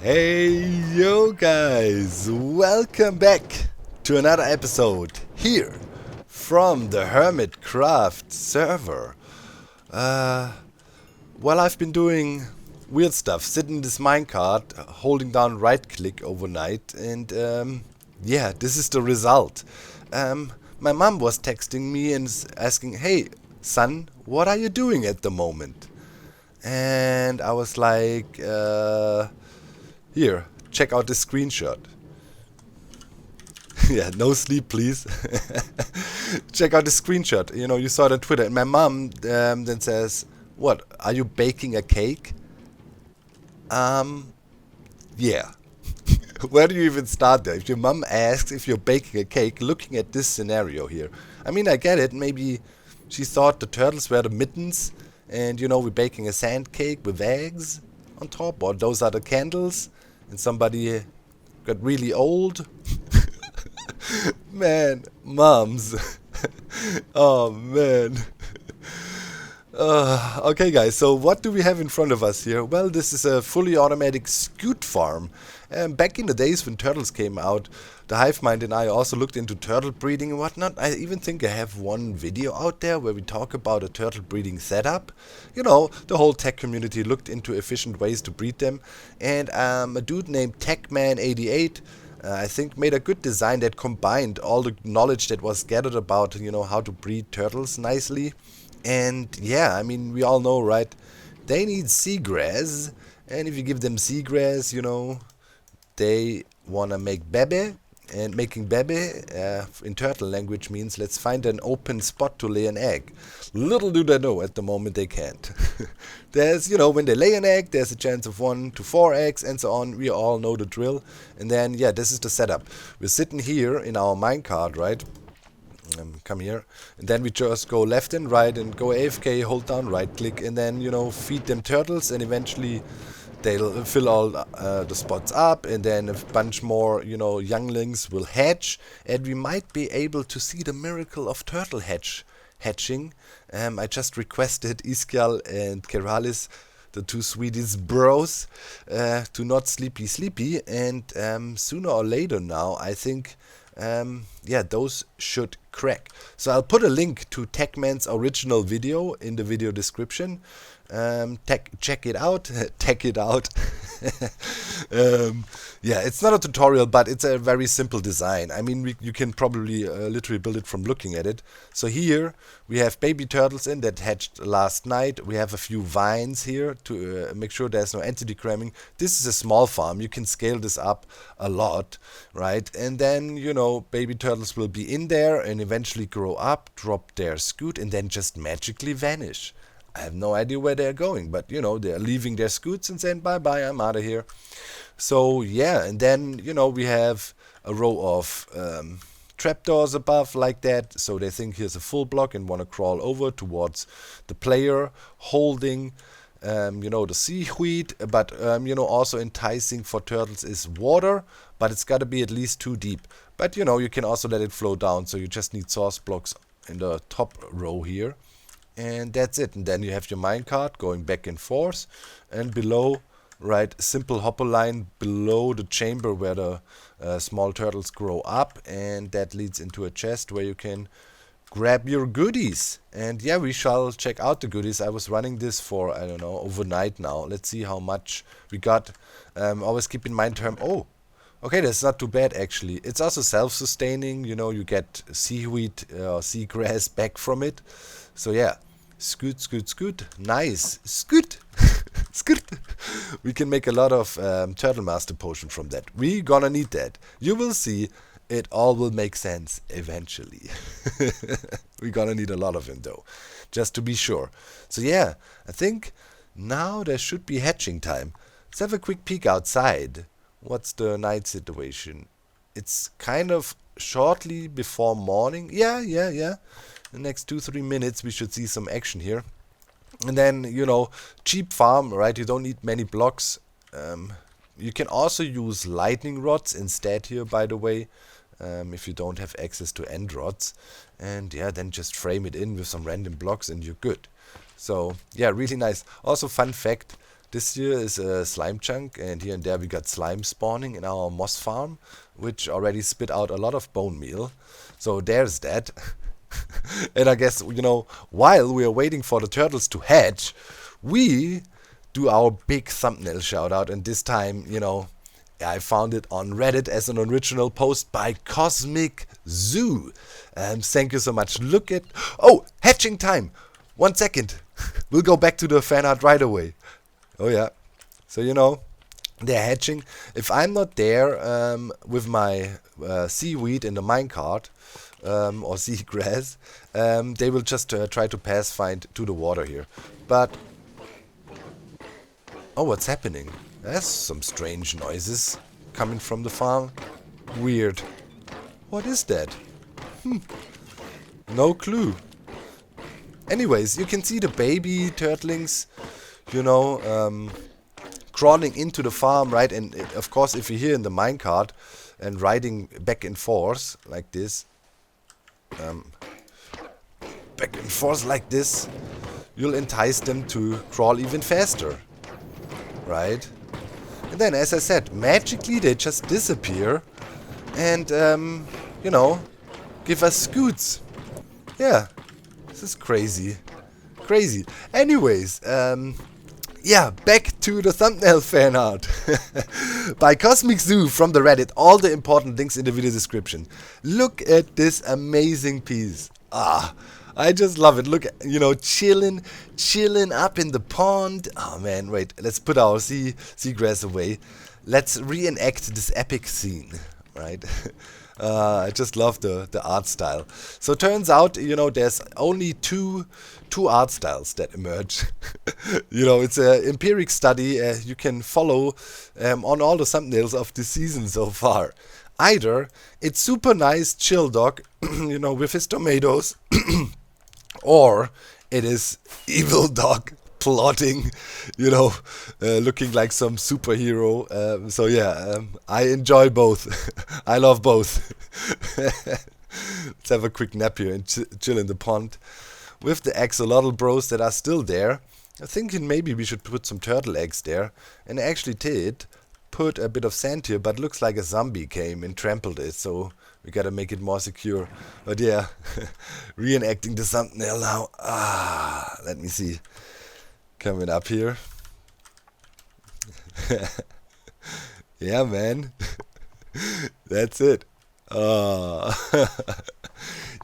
Hey yo guys, welcome back to another episode here from the Hermitcraft server. Well, I've been doing weird stuff, sitting in this minecart, holding down right click overnight, and yeah, this is the result. My mom was texting me and asking, hey son, what are you doing at the moment? And I was like, here, check out this screenshot. Yeah, no sleep, please. Check out the screenshot. You know, you saw it on Twitter. And my mom then says, what, are you baking a cake? Yeah. Where do you even start there? If your mom asks if you're baking a cake, looking at this scenario here. I mean, I get it. Maybe she thought the turtles were the mittens. And, you know, we're baking a sand cake with eggs on top. Or those are the candles. And somebody got really old. Man, moms. Oh, man. Okay, guys, so what do we have in front of us here? Well, this is a fully automatic scoot farm. Back in the days when turtles came out, the Hive Mind and I also looked into turtle breeding and whatnot. I even think I have one video out there where we talk about a turtle breeding setup. You know, the whole tech community looked into efficient ways to breed them. And a dude named Techman88 I think made a good design that combined all the knowledge that was gathered about, you know, how to breed turtles nicely. And yeah, I mean, we all know, right? They need seagrass, and if you give them seagrass, you know, they wanna make bebe, and making bebe in turtle language means let's find an open spot to lay an egg. Little do they know at the moment they can't. There's, you know, when they lay an egg, there's a chance of 1 to 4 eggs and so on. We all know the drill. And then, yeah, this is the setup. We're sitting here in our minecart, right? Come here, and then we just go left and right and go AFK, hold down right click, and then, you know, feed them turtles, and eventually they'll fill all the spots up, and then a bunch more, you know, younglings will hatch, and we might be able to see the miracle of turtle hatching. I just requested Iskial and Keralis, the two Swedish bros, to not sleepy, and sooner or later now, I think, yeah, those should crack. So I'll put a link to Techman's original video in the video description. Check it out. Check it out. Yeah, it's not a tutorial, but it's a very simple design. I mean, you can probably literally build it from looking at it. So here we have baby turtles in that hatched last night. We have a few vines here to make sure there's no anti-decramming. This is a small farm. You can scale this up a lot, right? And then, you know, baby turtles will be in there and eventually grow up, drop their scoot, and then just magically vanish. I have no idea where they're going, but, you know, they're leaving their scoots and saying, bye-bye, I'm out of here. So, yeah, and then, you know, we have a row of trapdoors above like that, so they think here's a full block and want to crawl over towards the player, holding, you know, the seaweed, but, you know, also enticing for turtles is water, but it's got to be at least 2 deep. But, you know, you can also let it flow down, so you just need source blocks in the top row here. And that's it. And then you have your minecart going back and forth, and below, right, simple hopper line below the chamber where the small turtles grow up, and that leads into a chest where you can grab your goodies. And yeah, we shall check out the goodies. I was running this for, I don't know, overnight now. Let's see how much we got. Always keep in mind oh, okay, that's not too bad actually. It's also self-sustaining, you know, you get seaweed or seagrass back from it. So yeah, scoot, nice, scoot, scoot. We can make a lot of Turtle Master Potion from that. We're gonna need that. You will see, it all will make sense eventually. We're gonna need a lot of them though, just to be sure. So yeah, I think now there should be hatching time. Let's have a quick peek outside. What's the night situation? It's kind of shortly before morning. Yeah. The next 2-3 minutes we should see some action here. And then, you know, cheap farm, right? You don't need many blocks. You can also use lightning rods instead here, by the way, if you don't have access to end rods. And yeah, then just frame it in with some random blocks and you're good. So yeah, really nice. Also, fun fact, This here is a slime chunk, and here and there we got slime spawning in our moss farm, which already spit out a lot of bone meal. So there's that. And I guess, while we are waiting for the turtles to hatch, we do our big thumbnail shout out, and this time, I found it on Reddit as an original post by Cosmic Zoo. Thank you so much. Look at... Oh, hatching time! 1 second. We'll go back to the fan art right away. Oh yeah. So, they're hatching. If I'm not there with my seaweed in the minecart, or seagrass, they will just try to find to the water here. But... Oh, what's happening? There's some strange noises coming from the farm. Weird. What is that? No clue. Anyways, you can see the baby turtlings, crawling into the farm, right? And of course, if you're here in the minecart and riding back and forth like this, you'll entice them to crawl even faster, right? And then, as I said, magically they just disappear and, give us scoots. Yeah, this is crazy. Crazy. Anyways, back to the thumbnail fan art by Cosmic Zoo from the Reddit. All the important links in the video description. Look at this amazing piece. I just love it. Look, chilling up in the pond. Oh man, wait. Let's put our seagrass away. Let's reenact this epic scene, right? I just love the art style. So turns out, there's only two art styles that emerge. It's an empiric study you can follow on all the thumbnails of the season so far. Either it's super nice chill dog, with his tomatoes, or it is evil dog plotting, looking like some superhero. I enjoy both. I love both. Let's have a quick nap here and chill in the pond with the axolotl bros that are still there. I'm thinking maybe we should put some turtle eggs there, and I actually did put a bit of sand here, but looks like a zombie came and trampled it, so we gotta make it more secure. But yeah, reenacting the thumbnail now. Let me see. Coming up here. Yeah, man. That's it.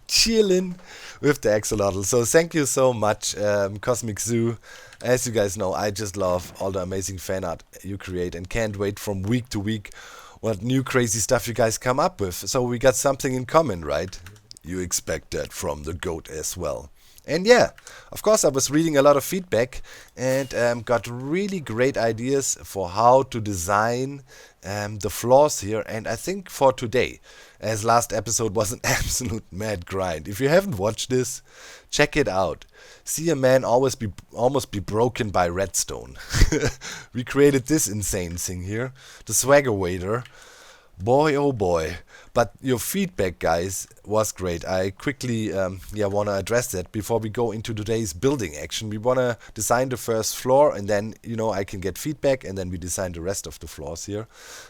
Chilling with the axolotl. So thank you so much, Cosmic Zoo. As you guys know, I just love all the amazing fan art you create and can't wait from week to week what new crazy stuff you guys come up with. So we got something in common, right? You expect that from the goat as well. And yeah, of course I was reading a lot of feedback and got really great ideas for how to design the floors here. And I think for today, as last episode was an absolute mad grind. If you haven't watched this, check it out. See a man almost be broken by redstone. We created this insane thing here, the Swagger Wader. Boy, oh boy. But your feedback, guys, was great. I quickly want to address that before we go into today's building action. We want to design the first floor, and then, I can get feedback, and then we design the rest of the floors here.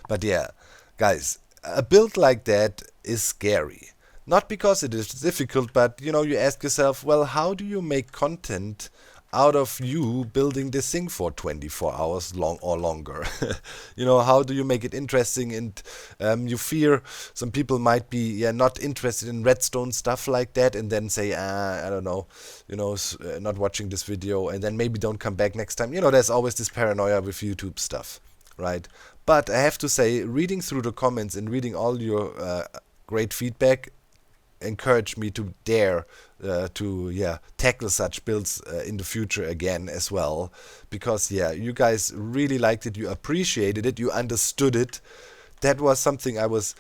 But yeah, guys, a build like that is scary. Not because it is difficult, but, you ask yourself, well, how do you make content out of you building this thing for 24 hours long or longer? How do you make it interesting? And you fear some people might be not interested in redstone stuff like that, and then say, I don't know, not watching this video, and then maybe don't come back next time. There's always this paranoia with YouTube stuff, right? But I have to say, reading through the comments and reading all your great feedback encouraged me to dare to tackle such builds in the future again as well, because you guys really liked it, you appreciated it, you understood it. That was something I was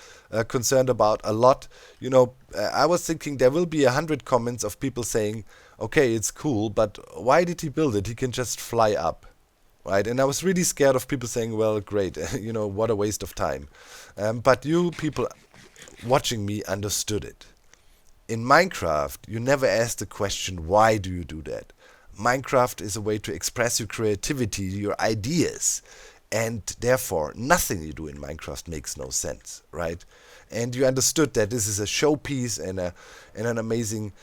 concerned about a lot. I was thinking there will be 100 comments of people saying, okay, it's cool, but why did he build it? He can just fly up, right? And I was really scared of people saying, well, great, what a waste of time. But you people watching me understood it. In Minecraft, you never ask the question, why do you do that? Minecraft is a way to express your creativity, your ideas, and therefore nothing you do in Minecraft makes no sense, right? And you understood that this is a showpiece and an amazing,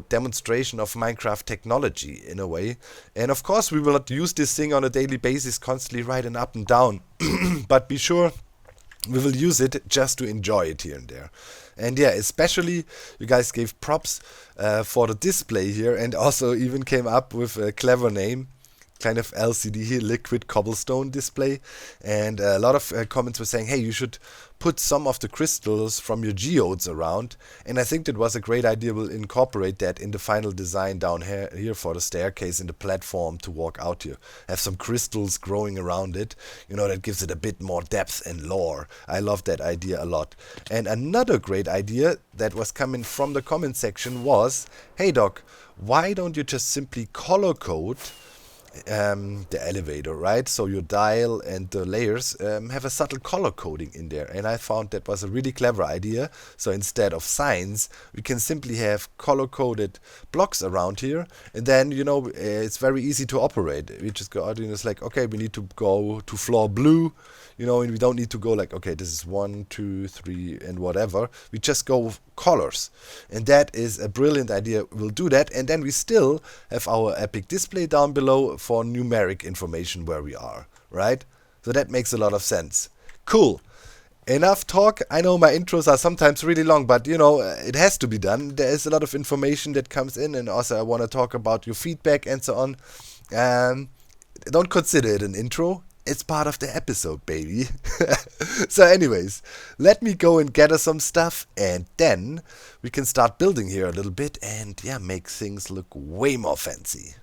demonstration of Minecraft technology in a way. And of course, we will not use this thing on a daily basis, constantly riding up and down, but be sure we will use it just to enjoy it here and there. And yeah, especially you guys gave props for the display here, and also even came up with a clever name, kind of LCD here, liquid cobblestone display. And a lot of comments were saying, hey, you should put some of the crystals from your geodes around. And I think that was a great idea. We'll incorporate that in the final design down here for the staircase and the platform to walk out here. Have some crystals growing around it. That gives it a bit more depth and lore. I love that idea a lot. And another great idea that was coming from the comment section was, hey Doc, why don't you just simply color code the elevator, right? So your dial and the layers have a subtle color coding in there, and I found that was a really clever idea. So instead of signs, we can simply have color coded blocks around here, and then it's very easy to operate. We just go out and it's like, okay, we need to go to floor blue, and we don't need to go like, okay, this is 1, 2, 3 and whatever. We just go colors, and that is a brilliant idea. We'll do that, and then we still have our epic display down below for numeric information where we are, right? So that makes a lot of sense. Cool. Enough talk. I know my intros are sometimes really long, but it has to be done. There is a lot of information that comes in, and also I want to talk about your feedback and so on. Don't consider it an intro. It's part of the episode, baby. So anyways, let me go and gather some stuff, and then we can start building here a little bit and make things look way more fancy.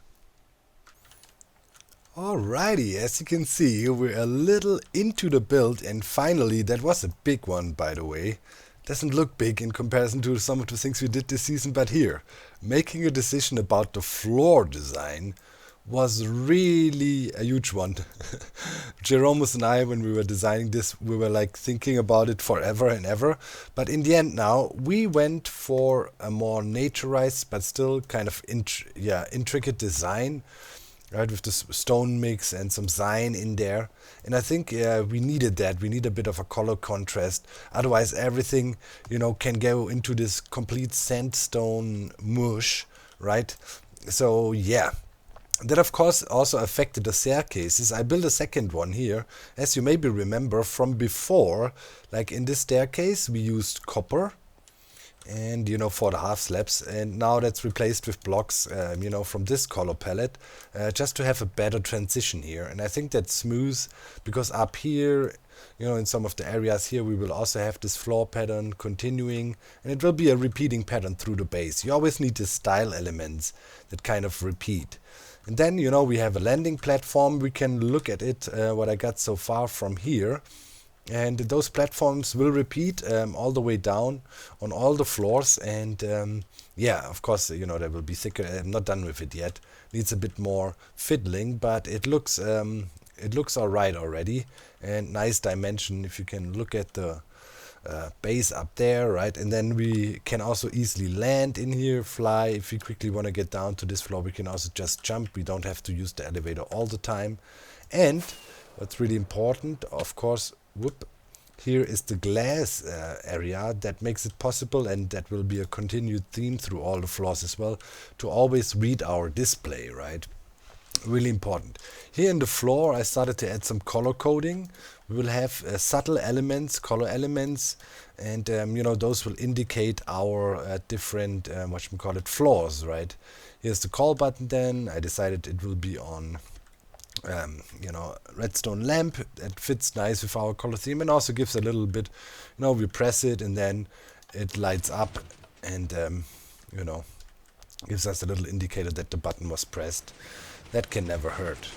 Alrighty, as you can see, we're a little into the build, and finally, that was a big one, by the way. Doesn't look big in comparison to some of the things we did this season, but here, making a decision about the floor design was really a huge one. Jeromus and I, when we were designing this, we were like thinking about it forever and ever. But in the end now, we went for a more naturized, but still kind of intricate design, right, with this stone mix and some sign in there. And I think we needed that. We need a bit of a color contrast. Otherwise, everything, can go into this complete sandstone mush, right? So, yeah. That of course also affected the staircases. I built a second one here, as you maybe remember from before. Like in this staircase we used copper, and for the half slabs, and now that's replaced with blocks from this color palette, just to have a better transition here. And I think that's smooth, because up here, in some of the areas here, we will also have this floor pattern continuing, and it will be a repeating pattern through the base. You always need the style elements that kind of repeat. And then, we have a landing platform. We can look at it, what I got so far from here. And those platforms will repeat all the way down on all the floors. And of course, they will be thicker. I'm not done with it yet. Needs a bit more fiddling, but it looks alright already. And nice dimension if you can look at the base up there, right? And then we can also easily land in here, fly. If we quickly want to get down to this floor, we can also just jump. We don't have to use the elevator all the time. And what's really important, of course, here is the glass area that makes it possible, and that will be a continued theme through all the floors as well, to always read our display, right? Really important. Here in the floor, I started to add some color coding. We will have subtle elements, color elements, and those will indicate our different floors, right? Here's the call button. Then I decided it will be on redstone lamp. That fits nice with our color theme, and also gives a little bit, we press it and then it lights up, and gives us a little indicator that the button was pressed. That can never hurt,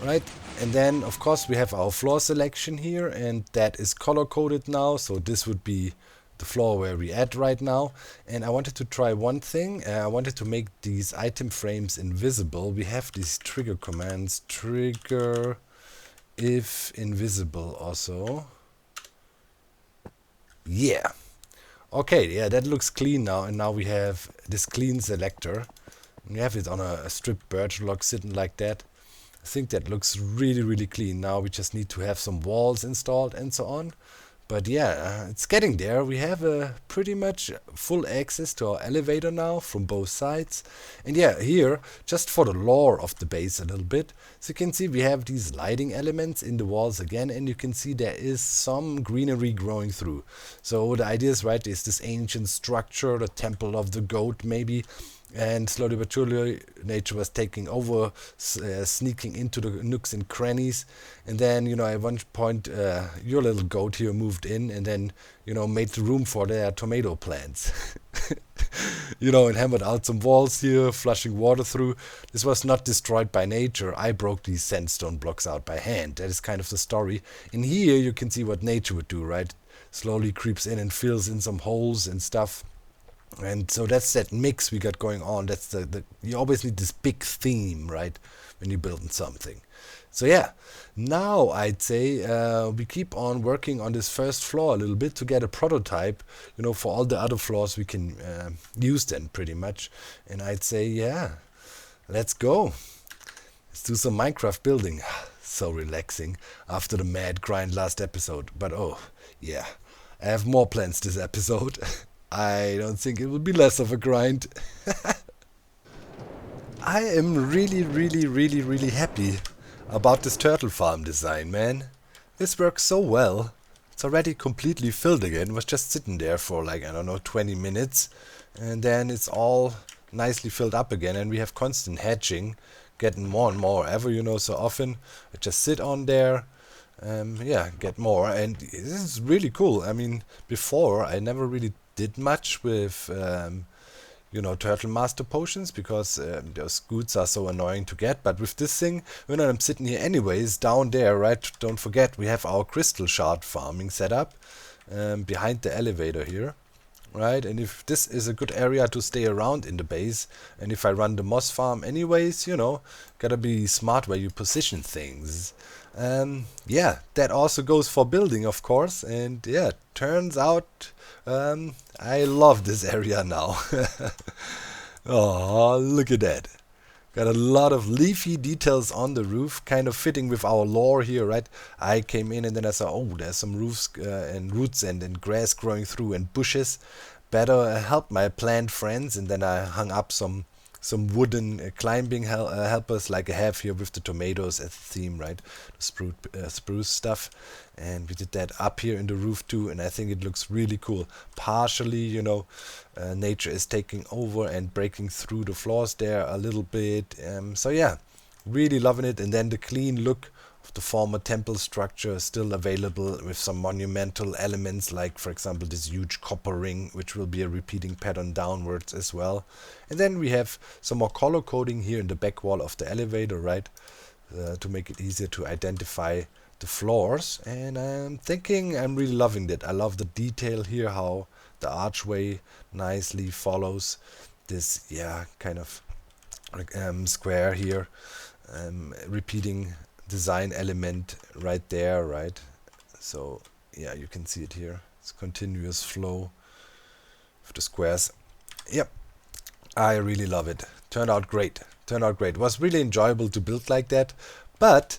right? And then of course we have our floor selection here, and that is color coded now. So this would be the floor where we're at right now. And I wanted to try one thing. I wanted to make these item frames invisible. We have these trigger commands, trigger if invisible also. Yeah. Okay, yeah, that looks clean now. And now we have this clean selector. We have it on a stripped birch log sitting like that. I think that looks really, really clean. Now we just need to have some walls installed and so on. But yeah, it's getting there. We have pretty much full access to our elevator now from both sides. And yeah, here, just for the lore of the base a little bit, so you can see we have these lighting elements in the walls again, and you can see there is some greenery growing through. So the idea is, right, is this ancient structure, the temple of the goat maybe, and slowly but surely nature was taking over, sneaking into the nooks and crannies. And then, you know, at one point your little goat here moved in and then, you know, made the room for their tomato plants. You know, and hammered out some walls here, flushing water through. This was not destroyed by nature. I broke these sandstone blocks out by hand. That is kind of the story. In here you can see what nature would do, right? Slowly creeps in and fills in some holes and stuff. And so that's that mix we got going on. That's the you always need this big theme, right, when you're building something. So yeah, now I'd say we keep on working on this first floor a little bit to get a prototype, you know, for all the other floors we can use then pretty much. And I'd say, yeah, let's go. Let's do some Minecraft building. So relaxing after the mad grind last episode. But oh, yeah, I have more plans this episode. I don't think it will be less of a grind. I am really, really, really, really happy about this turtle farm design, man. This works so well. It's already completely filled again. It was just sitting there for like, I don't know, 20 minutes. And then it's all nicely filled up again. And we have constant hatching, getting more and more ever, you know, so often. I just sit on there. Yeah, get more. And this is really cool. I mean, before I never really did much with you know, turtle master potions because those goods are so annoying to get. But with this thing, when I'm sitting here anyways down there, right, don't forget we have our crystal shard farming set up behind the elevator here, right? And if this is a good area to stay around in the base, and if I run the moss farm anyways, you know, gotta be smart where you position things. Yeah, that also goes for building, of course. And yeah, turns out I love this area now. Oh, look at that. Got a lot of leafy details on the roof, kind of fitting with our lore here, right? I came in and then I saw, oh, there's some roofs and roots and grass growing through and bushes. Better help my plant friends. And then I hung up some wooden climbing helpers like I have here with the tomatoes as a theme, right? The spruce stuff. And we did that up here in the roof too, and I think it looks really cool. Partially, you know, nature is taking over and breaking through the floors there a little bit. So yeah, really loving it. And then the clean look of the former temple structure is still available with some monumental elements, like for example this huge copper ring, which will be a repeating pattern downwards as well. And then we have some more color coding here in the back wall of the elevator, right, to make it easier to identify the floors. And I'm thinking I'm really loving that. I love the detail here, how the archway nicely follows this, yeah, kind of square here, repeating design element right there, right? So yeah, you can see it here. It's continuous flow of the squares. Yep, I really love it. Turned out great. It was really enjoyable to build like that, but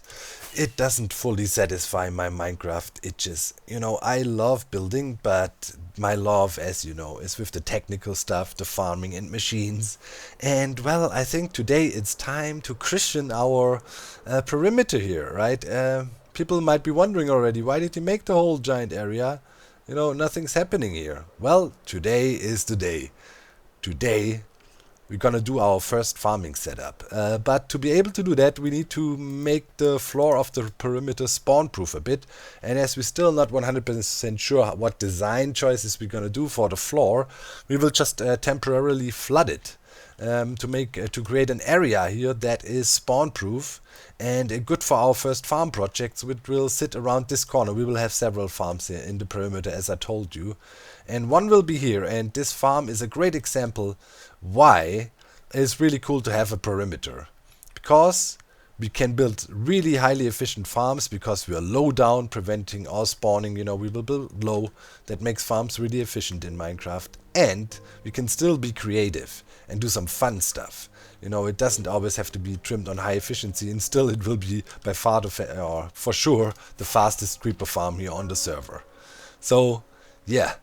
it doesn't fully satisfy my Minecraft itches. You know, I love building, but my love, as you know, is with the technical stuff, the farming and machines. And well, I think today it's time to christen our perimeter here, right? People might be wondering already, why did you make the whole giant area? You know, nothing's happening here. Well, today is the day. Today we're gonna do our first farming setup. But to be able to do that, we need to make the floor of the perimeter spawn-proof a bit. And as we're still not 100% sure what design choices we're gonna do for the floor, we will just temporarily flood it to create an area here that is spawn-proof and good for our first farm projects, which will sit around this corner. We will have several farms here in the perimeter, as I told you, and one will be here. And this farm is a great example why it's really cool to have a perimeter, because We can build really highly efficient farms because we are low down, preventing all spawning. We will build low. That makes farms really efficient in Minecraft. And we can still be creative and do some fun stuff. It doesn't always have to be trimmed on high efficiency, and still it will be by far or for sure the fastest creeper farm here on the server. So, yeah,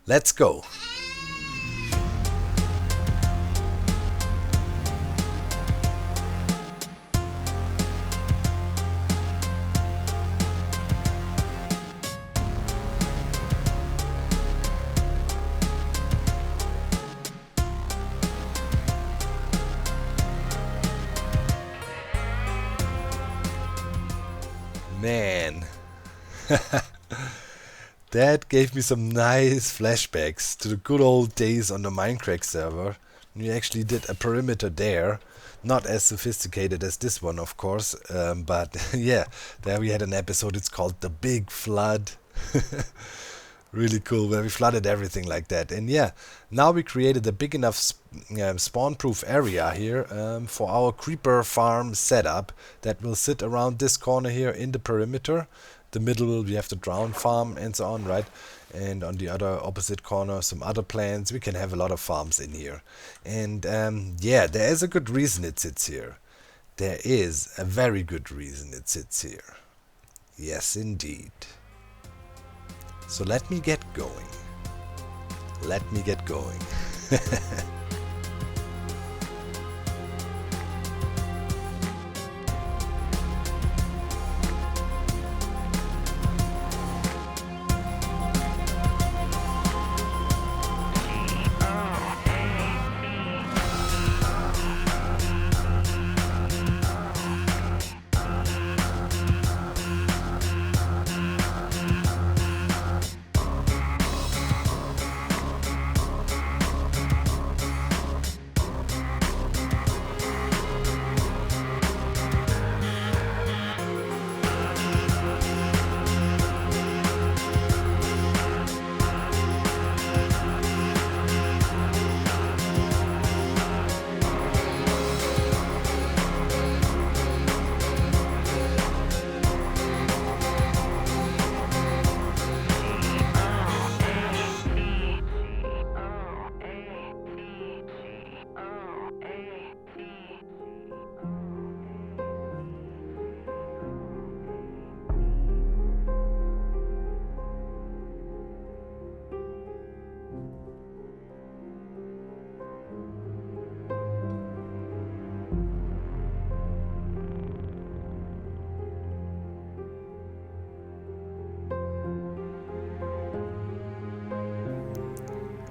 let's go. Man, that gave me some nice flashbacks to the good old days on the Minecraft server. We actually did a perimeter there, not as sophisticated as this one, of course, but yeah, there we had an episode. It's called The Big Flood. Really cool, where we flooded everything like that. And yeah, now we created a big enough spawn-proof area here for our creeper farm setup that will sit around this corner here in the perimeter. The middle we have the drown farm and so on, right? And on the other opposite corner some other plants. We can have a lot of farms in here. And yeah, there is a good reason it sits here. There is a very good reason it sits here. Yes, indeed. So let me get going. Let me get going.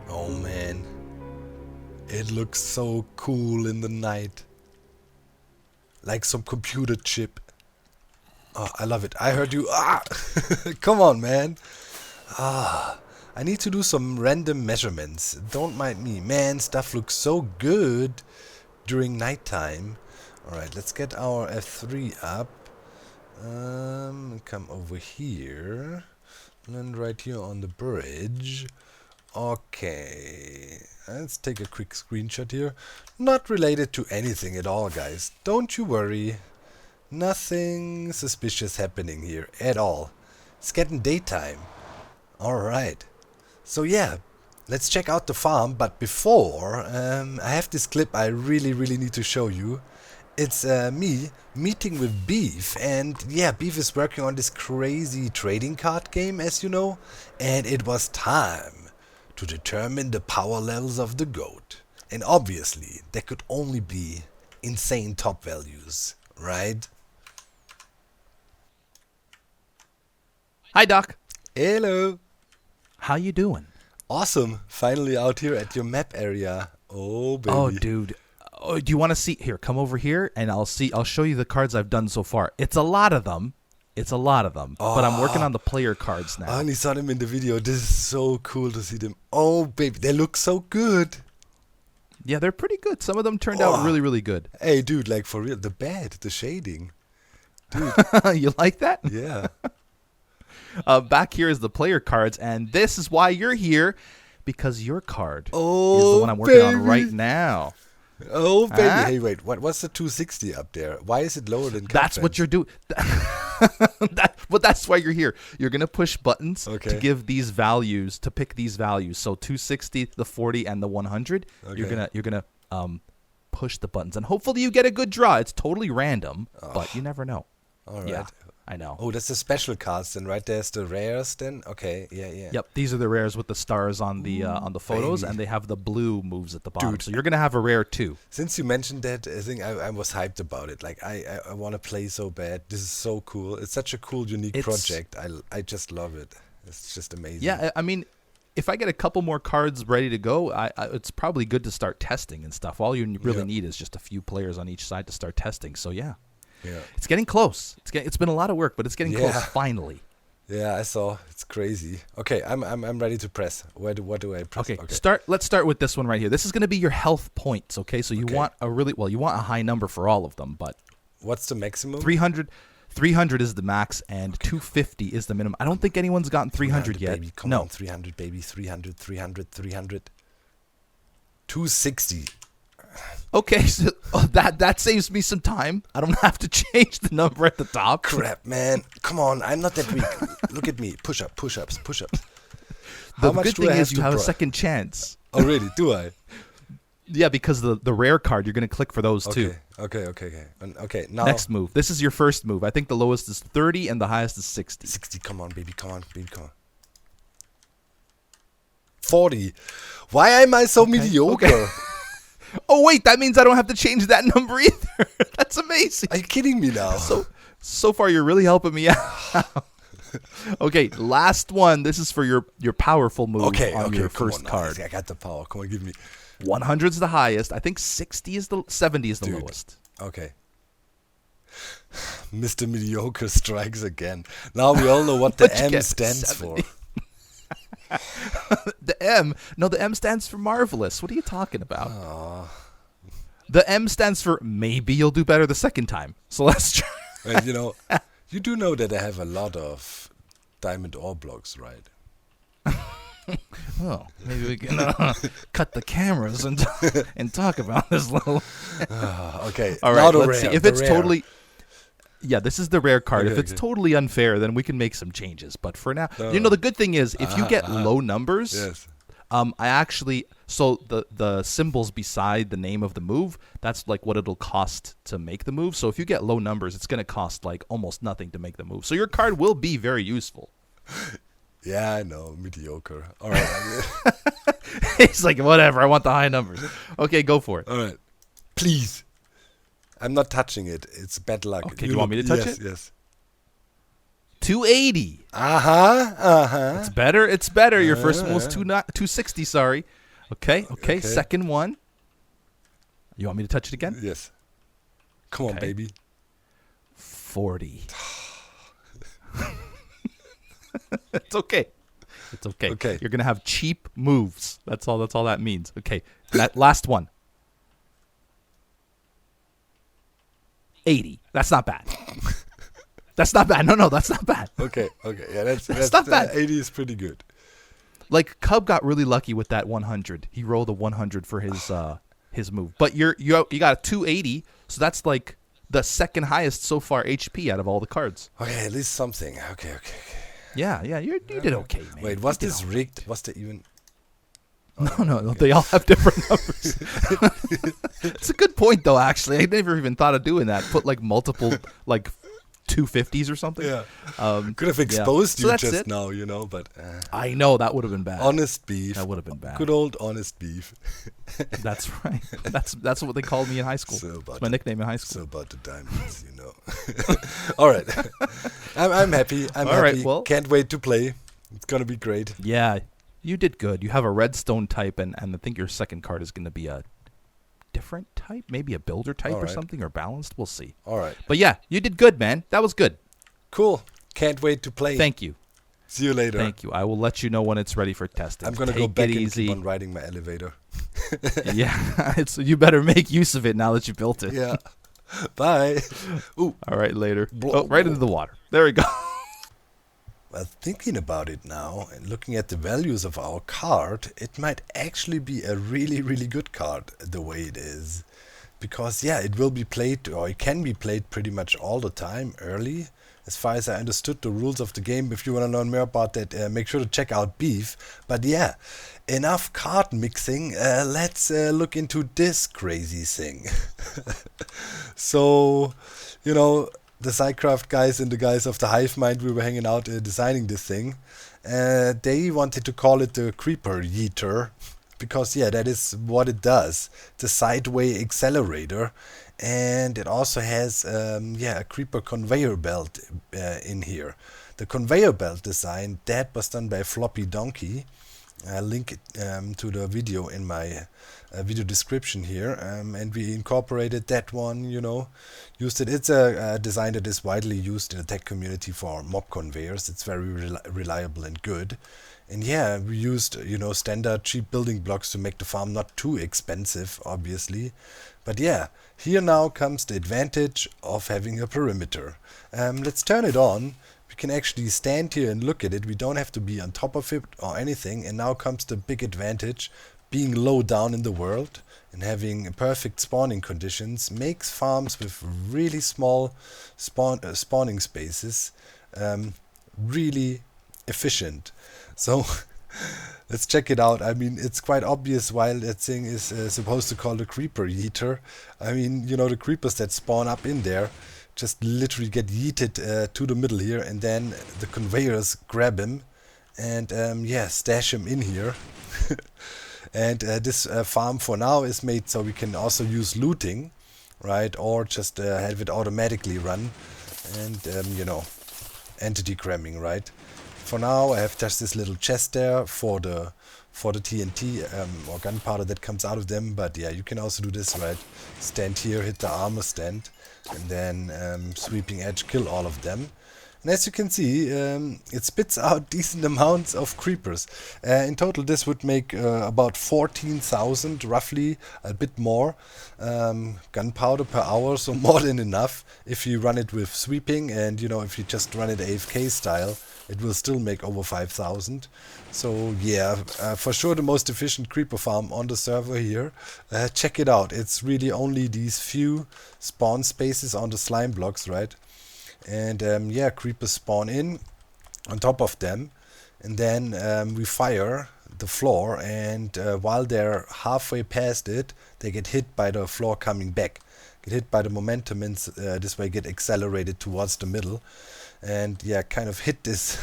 Oh man, it looks so cool in the night. Like some computer chip. Oh, I love it. I heard you. Ah! Come on, man. Ah, I need to do some random measurements. Don't mind me. Man, stuff looks so good during nighttime. Alright, let's get our F3 up. Come over here. Land right here on the bridge. Okay, let's take a quick screenshot here. Not related to anything at all, guys. Don't you worry. Nothing suspicious happening here at all. It's getting daytime. Alright. So yeah, let's check out the farm. But before, I have this clip I really need to show you. It's me meeting with Beef, and yeah, Beef is working on this crazy trading card game, as you know. And it was time to determine the power levels of the goat. And obviously, there could only be insane top values, right? Hi, Doc. Hello. How you doing? Awesome. Finally out here at your map area. Oh, baby. Oh, dude. Oh, do you want to see? Here, come over here, and I'll show you the cards I've done so far. It's a lot of them. But I'm working on the player cards now. I only saw them in the video. This is so cool to see them. Oh, baby. They look so good. Yeah, they're pretty good. Some of them turned out really good. Hey, dude, like for real. The bed, the shading. Dude. You like that? Yeah. Back here is the player cards, and this is why you're here, because your card is the one I'm working on right now. Oh, baby. Huh? Hey, wait. What's the 260 up there? Why is it lower than That's what you're doing. But that's why you're here. You're gonna push buttons to Okay. give these values, to pick these values. So 260, the 40, and the 100. Okay. You're gonna push the buttons, and hopefully you get a good draw. It's totally random, but you never know. All right. Yeah, I know. Oh, that's the special cards then, right? There's the rares then. Okay, yeah. Yep, these are the rares with the stars on the photos, baby. and they have the blue moves at the bottom. Dude. So you're gonna have a rare too. Since you mentioned that, I think I was hyped about it. Like I want to play so bad. This is so cool. It's such a cool, unique project. I just love it. It's just amazing. Yeah, I mean, if I get a couple more cards ready to go, it's probably good to start testing and stuff. All you really need is just a few players on each side to start testing. So yeah. Yeah. It's getting close. It's been a lot of work, but it's getting close finally. Yeah, I saw. It's crazy. Okay, I'm ready to press. What do I press? Okay, let's start with this one right here. This is going to be your health points, okay? So you want you want a high number for all of them, but What's the maximum? 300 is the max and 250 is the minimum. I don't think anyone's gotten 300 yet. Baby. Come on, 300 baby. 300. 260. Okay, so that saves me some time. I don't have to change the number at the top. Crap, man. Come on, I'm not that weak. Look at me. Push-ups. The good thing is you have a second chance. Oh, really? Do I? Yeah, because the rare card, you're going to click for those too. Okay. Okay, now. Next move. This is your first move. I think the lowest is 30 and the highest is 60. 60, come on, baby. 40. Why am I so mediocre? Okay. Oh, wait, that means I don't have to change that number either. That's amazing. Are you kidding me now? So far, you're really helping me out. Okay, last one. This is for your powerful move on your first card. I got the power. Come on, give me. 100 is the highest. I think 70 is the lowest. Okay. Mr. Mediocre strikes again. Now we all know what the M stands 70. for. The M stands for marvelous. What are you talking about? The M stands for maybe you'll do better the second time. So let's try. And you do know that I have a lot of diamond ore blocks, right? Oh, maybe we can cut the cameras and talk about this little. Okay. All right. Let's see if it's totally. Yeah, this is the rare card. Okay, if it's totally unfair, then we can make some changes. But for now, the good thing is if you get low numbers, Yes. I actually the symbols beside the name of the move, that's like what it'll cost to make the move. So if you get low numbers, it's going to cost like almost nothing to make the move. So your card will be very useful. Yeah, I know. Mediocre. All right. He's like, whatever, I want the high numbers. Okay, go for it. All right. Please. I'm not touching it. It's bad luck. Okay, do you want me to touch it? Yes. 280. Uh-huh. It's better. Your first one was 260, sorry. Okay. Second one. You want me to touch it again? Yes. Come on, baby. 40. It's okay. Okay. You're going to have cheap moves. That's all that means. Okay. That last one. 80. That's not bad. That's not bad. No, that's not bad. Okay. Yeah, that's not bad. 80 is pretty good. Like Cub got really lucky with that 100. He rolled a 100 for his move. But you got a 280, so that's like the second highest so far HP out of all the cards. Okay, at least something. Okay. Yeah, you did okay, man. Wait, was this rigged? Was there even... No, they all have different numbers. It's a good point, though, actually. I never even thought of doing that. Put, like, multiple, like, 250s or something. Yeah. Could have exposed you just now, but... I know, that would have been bad. Honest beef. That would have been bad. Good old honest beef. That's right. That's what they called me in high school. That's my nickname in high school. So about the diamonds, All right. I'm happy. I'm happy. Right, well, can't wait to play. It's going to be great. Yeah, you did good. You have a redstone type, and I think your second card is going to be a different type, maybe a builder type or something, or balanced. We'll see. All right. But yeah, you did good, man. That was good. Cool. Can't wait to play. Thank you. See you later. Thank you. I will let you know when it's ready for testing. I'm going to go back and keep on riding my elevator. Yeah, you better make use of it now that you built it. Yeah. Bye. Ooh. All right, later. Right into the water. There we go. Well, thinking about it now and looking at the values of our card, it might actually be a really, really good card the way it is. Because, yeah, it will be played, or it can be played pretty much all the time early. As far as I understood the rules of the game, if you want to learn more about that, make sure to check out Beef. But yeah, enough card mixing. Let's look into this crazy thing. So, you know, the Sidecraft guys and the guys of the Hive Mind, we were hanging out designing this thing. They wanted to call it the Creeper Yeeter because, yeah, that is what it does. It's a sideway accelerator, and it also has a Creeper conveyor belt in here. The conveyor belt design, that was done by Floppy Donkey. I'll link it to the video in my video description here, and we incorporated that one, used it. It's a design that is widely used in the tech community for mob conveyors. It's very reliable and good. And yeah, we used, standard cheap building blocks to make the farm not too expensive, obviously. But yeah, here now comes the advantage of having a perimeter. Let's turn it on. We can actually stand here and look at it. We don't have to be on top of it or anything. And now comes the big advantage. Being low down in the world and having perfect spawning conditions makes farms with really small spawning spaces really efficient. So let's check it out. I mean, it's quite obvious why that thing is supposed to call the Creeper Yeeter. I mean, the creepers that spawn up in there just literally get yeeted to the middle here, and then the conveyors grab him and stash him in here. And this farm for now is made so we can also use looting, right? Or just have it automatically run and, entity cramming, right? For now, I have just this little chest there for the TNT or gunpowder that comes out of them. But yeah, you can also do this, right? Stand here, hit the armor stand, and then sweeping edge, kill all of them. And as you can see, it spits out decent amounts of creepers. In total, this would make about 14,000, roughly, a bit more, gunpowder per hour, so more than enough. If you run it with sweeping and, if you just run it AFK style, it will still make over 5,000. So yeah, for sure the most efficient creeper farm on the server here. Check it out. It's really only these few spawn spaces on the slime blocks, right? And creepers spawn in on top of them, and then we fire the floor, and while they're halfway past it, they get hit by the floor coming back, get hit by the momentum, and this way get accelerated towards the middle, and kind of hit this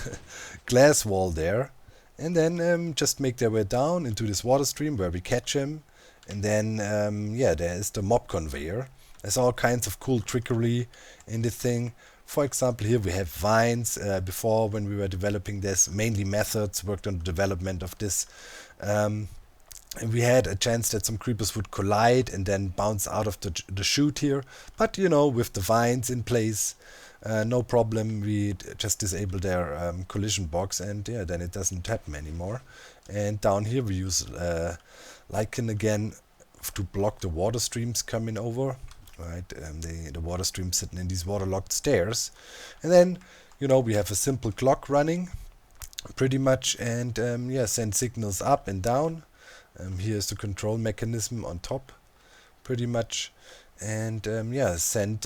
glass wall there, and then just make their way down into this water stream where we catch him, and then there is the mob conveyor. There's all kinds of cool trickery in this thing. For example, here we have vines. Before, when we were developing this, mainly methods worked on the development of this. And we had a chance that some creepers would collide and then bounce out of the chute here. But, with the vines in place, no problem. We just disable their collision box, and then it doesn't happen anymore. And down here we use lichen again to block the water streams coming over. Right, the water stream sitting in these waterlogged stairs, and then we have a simple clock running, pretty much, and send signals up and down. Here's the control mechanism on top, pretty much, and send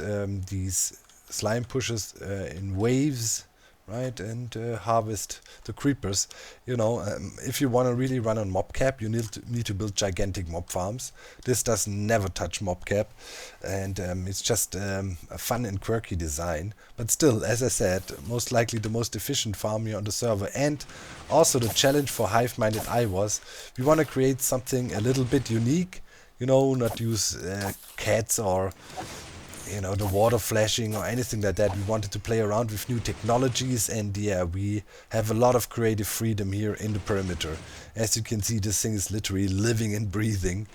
these slime pushes in waves, right, and harvest the creepers. If you want to really run on mobcap, you need to build gigantic mob farms. This does never touch mobcap, and it's just a fun and quirky design. But still, as I said, most likely the most efficient farm here on the server, and also the challenge for Hive-minded I was, we want to create something a little bit unique. Not use cats or the water flashing or anything like that. We wanted to play around with new technologies, and we have a lot of creative freedom here in the perimeter. As you can see, this thing is literally living and breathing,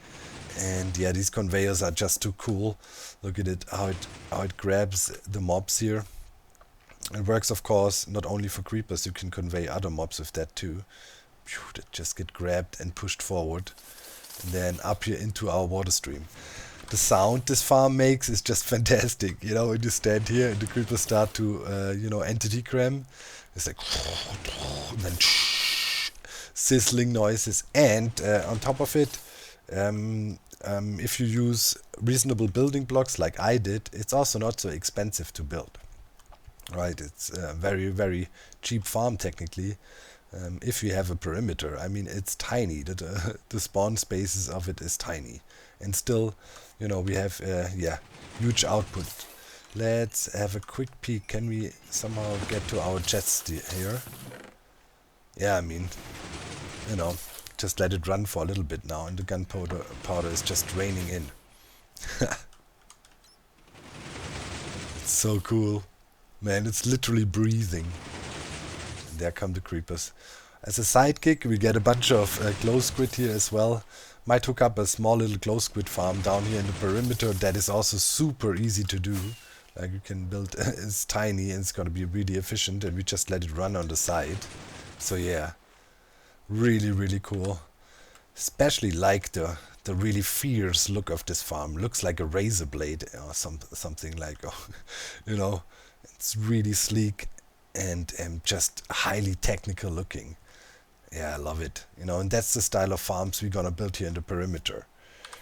and these conveyors are just too cool. Look at it, how it grabs the mobs here. It works, of course, not only for creepers. You can convey other mobs with that too. That just get grabbed and pushed forward, and then up here into our water stream. The sound this farm makes is just fantastic. When you stand here and the creepers start to, entity cram, It's like and then sizzling noises, and on top of it, if you use reasonable building blocks like I did, it's also not so expensive to build. Right, it's a very, very cheap farm technically. If you have a perimeter, I mean, it's tiny. The spawn spaces of it is tiny, and still, you know, we have yeah, huge output. Let's have a quick peek. Can we somehow get to our chest here? Yeah, I mean, you know, just let it run for a little bit now, and the gunpowder is just raining in. It's so cool. Man, it's literally breathing. And there come the creepers. As a sidekick, we get a bunch of glow squid here as well. Might hook up a small little glow squid farm down here in the perimeter. That is also super easy to do. Like, you can build, it's tiny and it's gonna be really efficient, and we just let it run on the side. So yeah, really, really cool. Especially like the really fierce look of this farm. Looks like a razor blade or something like, oh, you know. It's really sleek and just highly technical looking. Yeah, I love it. You know, and that's the style of farms we're gonna build here in the perimeter.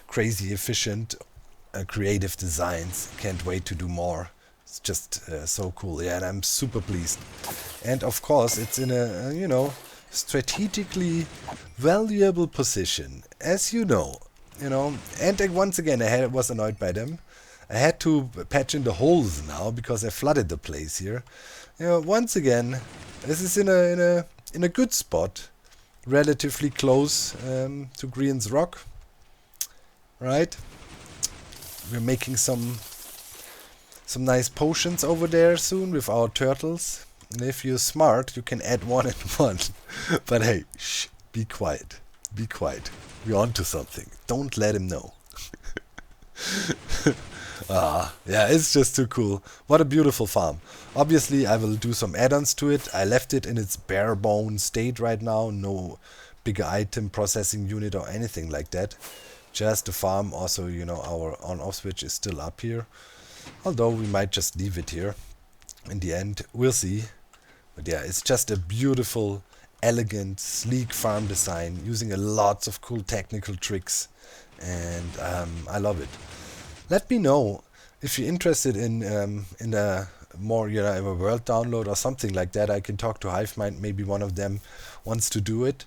Crazy efficient, creative designs. Can't wait to do more. It's just so cool. Yeah, and I'm super pleased. And of course, it's in a you know, strategically valuable position, as you know. You know, and once again, I was annoyed by them. I had to patch in the holes now because I flooded the place here. You know, once again, this is in a good spot, relatively close to Green's Rock. Right? We're making some nice potions over there soon with our turtles. And if you're smart, you can add one and one. But hey, shh, be quiet. Be quiet. We're onto something. Don't let him know. Yeah, it's just too cool. What a beautiful farm. Obviously, I will do some add-ons to it. I left it in its bare bone state right now. No bigger item processing unit or anything like that. Just the farm. Also, you know, our on-off switch is still up here. Although we might just leave it here. In the end, we'll see. But yeah, it's just a beautiful, elegant, sleek farm design using a lots of cool technical tricks. And I love it. Let me know if you're interested in a more, you know, a world download or something like that. I can talk to Hivemind. Maybe one of them wants to do it.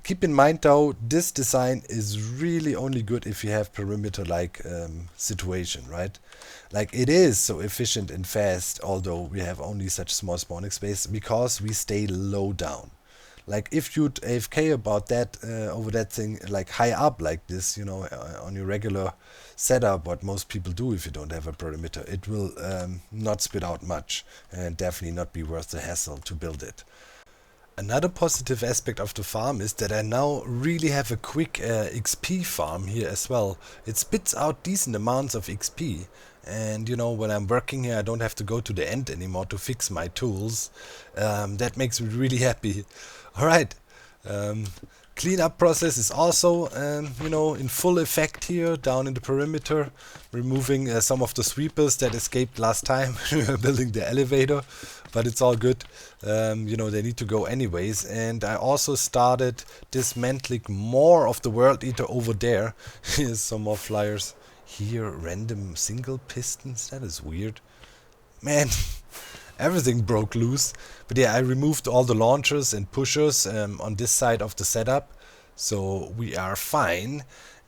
Keep in mind though, this design is really only good if you have perimeter-like situation, right? Like, it is so efficient and fast, although we have only such small spawning space, because we stay low down. Like, if you'd AFK about that, over that thing, like high up like this, you know, on your regular setup, what most people do if you don't have a perimeter, it will not spit out much and definitely not be worth the hassle to build it. Another positive aspect of the farm is that I now really have a quick XP farm here as well. It spits out decent amounts of XP. And you know, when I'm working here, I don't have to go to the end anymore to fix my tools. That makes me really happy. Alright, cleanup process is also, you know, in full effect here down in the perimeter. Removing some of the sweepers that escaped last time building the elevator. But it's all good. You know, they need to go anyways. And I also started dismantling more of the World Eater over there. Here's some more flyers. Here, random single pistons. That is weird. Man, everything broke loose. But yeah, I removed all the launchers and pushers on this side of the setup. So we are fine.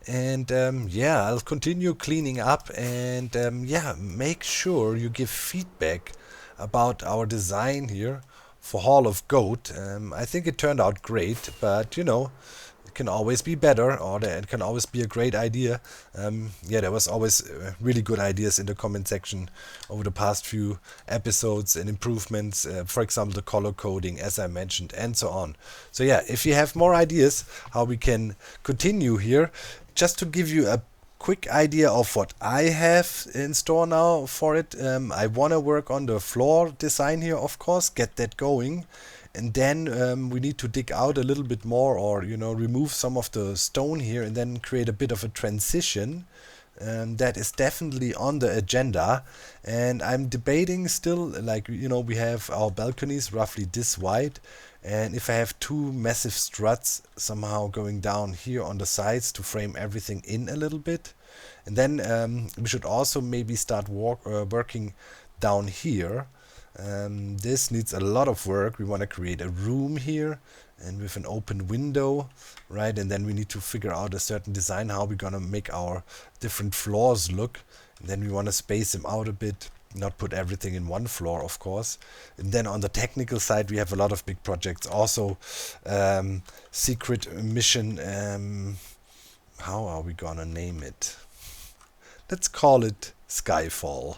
And yeah, I'll continue cleaning up. And yeah, make sure you give feedback about our design here for Hall of Goat. I think it turned out great. But, you know, can always be better, or it can always be a great idea. Yeah, there was always really good ideas in the comment section over the past few episodes and improvements, for example the color coding, as I mentioned, and so on. So yeah, if you have more ideas how we can continue here, just to give you a quick idea of what I have in store now for it, I want to work on the floor design here, of course, get that going. And then we need to dig out a little bit more, or, you know, remove some of the stone here and then create a bit of a transition that is definitely on the agenda, and I'm debating still, like, we have our balconies roughly this wide, and if I have two massive struts somehow going down here on the sides to frame everything in a little bit. And then we should also maybe start working down here. This needs a lot of work. We want to create a room here and with an open window, right? And then we need to figure out a certain design, how we're gonna make our different floors look. And then we want to space them out a bit, not put everything in one floor, of course. And then on the technical side, we have a lot of big projects. Also, secret mission. How are we gonna name it? Let's call it Skyfall.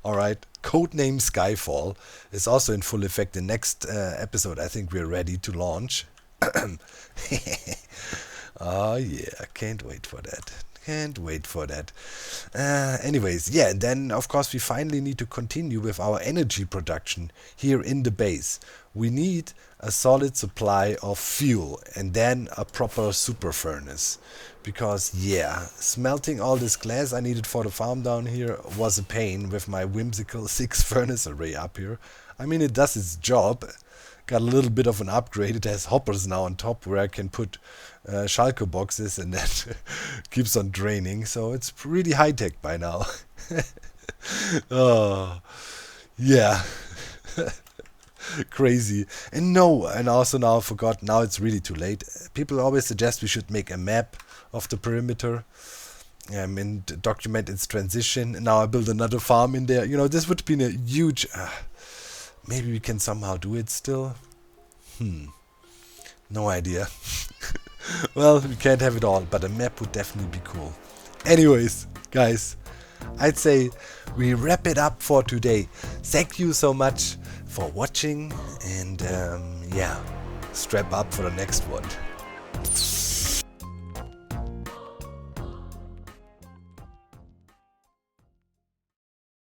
All right. Codename Skyfall is also in full effect. The next episode, I think we're ready to launch. Oh yeah, can't wait for that. Can't wait for that. Anyways, yeah, and then of course we finally need to continue with our energy production here in the base. We need a solid supply of fuel and then a proper super furnace. Because yeah, smelting all this glass I needed for the farm down here was a pain with my whimsical 6 furnace array up here. I mean, it does its job. Got a little bit of an upgrade. It has hoppers now on top where I can put shulker boxes, and that keeps on draining. So it's really high tech by now. Oh, yeah. Crazy. And also now I forgot, now it's really too late. People always suggest we should make a map of the perimeter and document its transition. And now I build another farm in there. This would be a huge... maybe we can somehow do it still. No idea. Well, we can't have it all, but a map would definitely be cool. Anyways, guys, I'd say we wrap it up for today. Thank you so much for watching, and yeah, strap up for the next one.